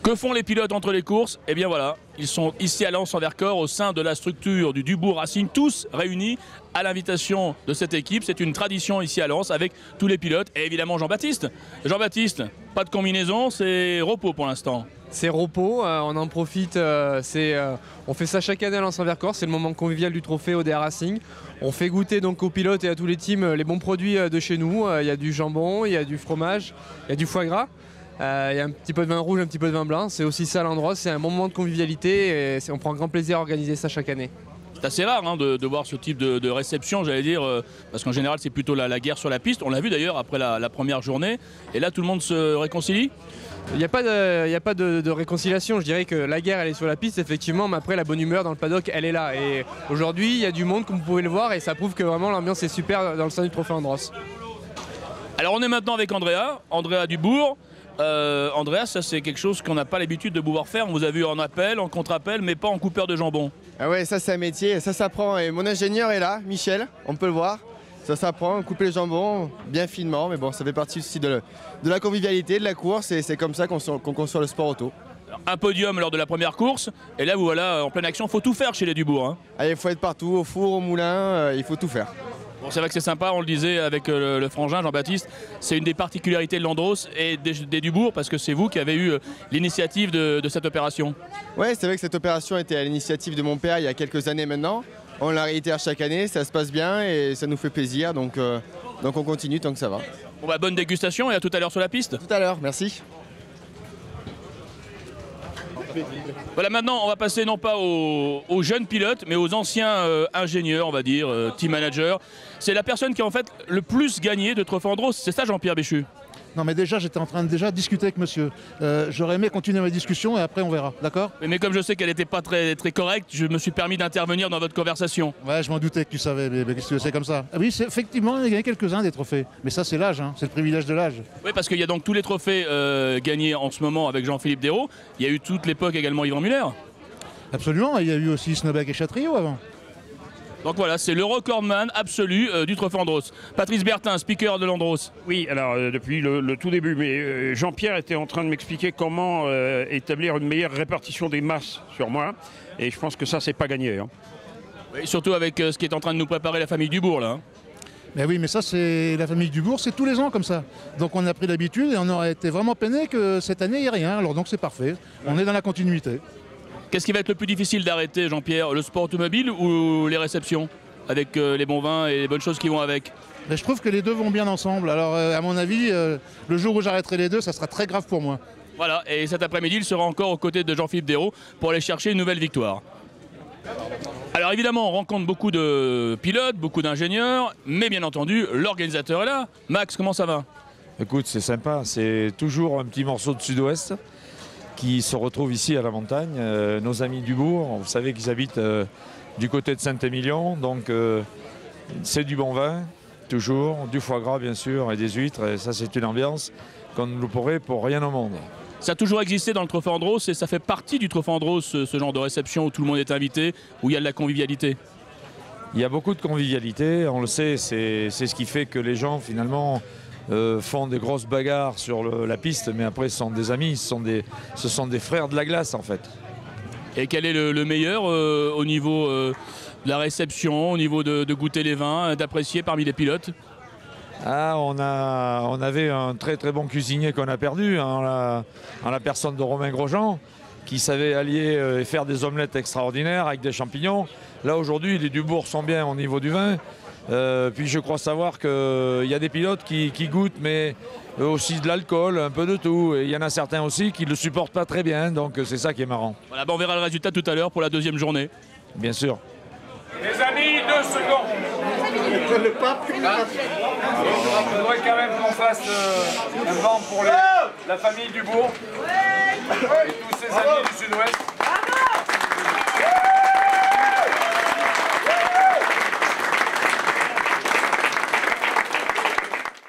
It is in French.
Que font les pilotes entre les courses? Eh bien voilà, ils sont ici à Lens-en-Vercors au sein de la structure du Dubourg Racing, tous réunis à l'invitation de cette équipe. C'est une tradition ici à Lens avec tous les pilotes et évidemment Jean-Baptiste. Jean-Baptiste, pas de combinaison, c'est repos pour l'instant. C'est repos, on en profite, on fait ça chaque année à Lens-en-Vercors, c'est le moment convivial du trophée ODR Racing. On fait goûter donc aux pilotes et à tous les teams les bons produits de chez nous. Il y a du jambon, il y a du fromage, il y a du foie gras. Il y a un petit peu de vin rouge, un petit peu de vin blanc. C'est aussi ça l'endroit, c'est un bon moment de convivialité et on prend grand plaisir à organiser ça chaque année. C'est assez rare hein, de voir ce type de réception, j'allais dire, parce qu'en général c'est plutôt la guerre sur la piste. On l'a vu d'ailleurs après la première journée. Et là tout le monde se réconcilie. Il n'y a pas de réconciliation, je dirais que la guerre elle est sur la piste effectivement, mais après la bonne humeur dans le paddock elle est là. Et aujourd'hui il y a du monde comme vous pouvez le voir et ça prouve que vraiment l'ambiance est super dans le sein du trophée Andros. Alors on est maintenant avec Andrea Dubourg. Andrea, ça c'est quelque chose qu'on n'a pas l'habitude de pouvoir faire. On vous a vu en appel, en contre-appel, mais pas en coupeur de jambon. Ah ouais, ça c'est un métier, ça s'apprend. Et mon ingénieur est là, Michel, on peut le voir. Ça s'apprend, couper les jambons bien finement, mais bon, ça fait partie aussi de la convivialité, de la course, et c'est comme ça qu'on conçoit le sport auto. Un podium lors de la première course, et là vous voilà en pleine action. Il faut tout faire chez les Dubourg. Hein. Il faut être partout, au four, au moulin, il faut tout faire. Bon, c'est vrai que c'est sympa, on le disait avec le frangin Jean-Baptiste, c'est une des particularités de l'Andros et des Dubourg parce que c'est vous qui avez eu l'initiative de cette opération. Ouais, c'est vrai que cette opération était à l'initiative de mon père il y a quelques années maintenant. On la réitère chaque année, ça se passe bien et ça nous fait plaisir, donc on continue tant que ça va. Bon bah, bonne dégustation et à tout à l'heure sur la piste. Tout à l'heure, merci. Voilà, maintenant on va passer non pas aux jeunes pilotes mais aux anciens ingénieurs, on va dire, team manager. C'est la personne qui a en fait le plus gagné de trophée Andros, c'est ça Jean-Pierre Béchu? Non mais déjà j'étais en train de discuter avec monsieur. J'aurais aimé continuer ma discussion et après on verra, d'accord? Mais comme je sais qu'elle n'était pas très correcte, je me suis permis d'intervenir dans votre conversation. Ouais, je m'en doutais que tu savais, mais qu'est-ce que tu veux, c'est comme ça. Ah oui, effectivement, il y a gagné quelques-uns des trophées. Mais ça c'est l'âge, hein, c'est le privilège de l'âge. Oui, parce qu'il y a donc tous les trophées gagnés en ce moment avec Jean-Philippe Dérault. Il y a eu toute l'époque également Yvan Muller. Absolument, il y a eu aussi Snowback et Chatriot avant. Donc voilà, c'est le recordman absolu du trophée Andros. Patrice Bertin, speaker de l'Andros. Oui, alors depuis le tout début, mais Jean-Pierre était en train de m'expliquer comment établir une meilleure répartition des masses sur moi. Et je pense que ça, c'est pas gagné. Hein. Oui, surtout avec ce qui est en train de nous préparer la famille Dubourg là. Ben oui, mais ça c'est la famille Dubourg, c'est tous les ans comme ça. Donc on a pris l'habitude et on aurait été vraiment peiné que cette année il n'y ait rien. Alors donc c'est parfait, on est dans la continuité. Qu'est-ce qui va être le plus difficile d'arrêter, Jean-Pierre? Le sport automobile ou les réceptions? Avec les bons vins et les bonnes choses qui vont avec? Ben, je trouve que les deux vont bien ensemble. Alors à mon avis, le jour où j'arrêterai les deux, ça sera très grave pour moi. Voilà, et cet après-midi, il sera encore aux côtés de Jean-Philippe Dérault pour aller chercher une nouvelle victoire. Alors évidemment, on rencontre beaucoup de pilotes, beaucoup d'ingénieurs, mais bien entendu, l'organisateur est là. Max, comment ça va? Écoute, c'est sympa, c'est toujours un petit morceau de sud-ouest qui se retrouve ici à la montagne. Nos amis Dubourg, vous savez qu'ils habitent du côté de Saint-Émilion, donc c'est du bon vin, toujours, du foie gras bien sûr et des huîtres, et ça c'est une ambiance qu'on ne louperait pour rien au monde. Ça a toujours existé dans le trophée Andros et ça fait partie du trophée Andros, ce genre de réception où tout le monde est invité, où il y a de la convivialité. Il y a beaucoup de convivialité, on le sait, c'est ce qui fait que les gens finalement font des grosses bagarres sur la piste, mais après ce sont des amis, ce sont des frères de la glace en fait. Et quel est le meilleur au niveau de la réception, au niveau de goûter les vins, d'apprécier parmi les pilotes? On avait un très très bon cuisinier qu'on a perdu, en la personne de Romain Grosjean, qui savait allier et faire des omelettes extraordinaires avec des champignons. Là aujourd'hui, les Dubourg sont bien au niveau du vin. Puis je crois savoir qu'il y a des pilotes qui goûtent, mais aussi de l'alcool, un peu de tout. Et il y en a certains aussi qui ne le supportent pas très bien, donc c'est ça qui est marrant. Voilà, on verra le résultat tout à l'heure pour la deuxième journée. Bien sûr. Les amis, 2 secondes. Il faudrait quand même qu'on fasse un vent pour la famille Dubourg et tous ses amis du sud-ouest.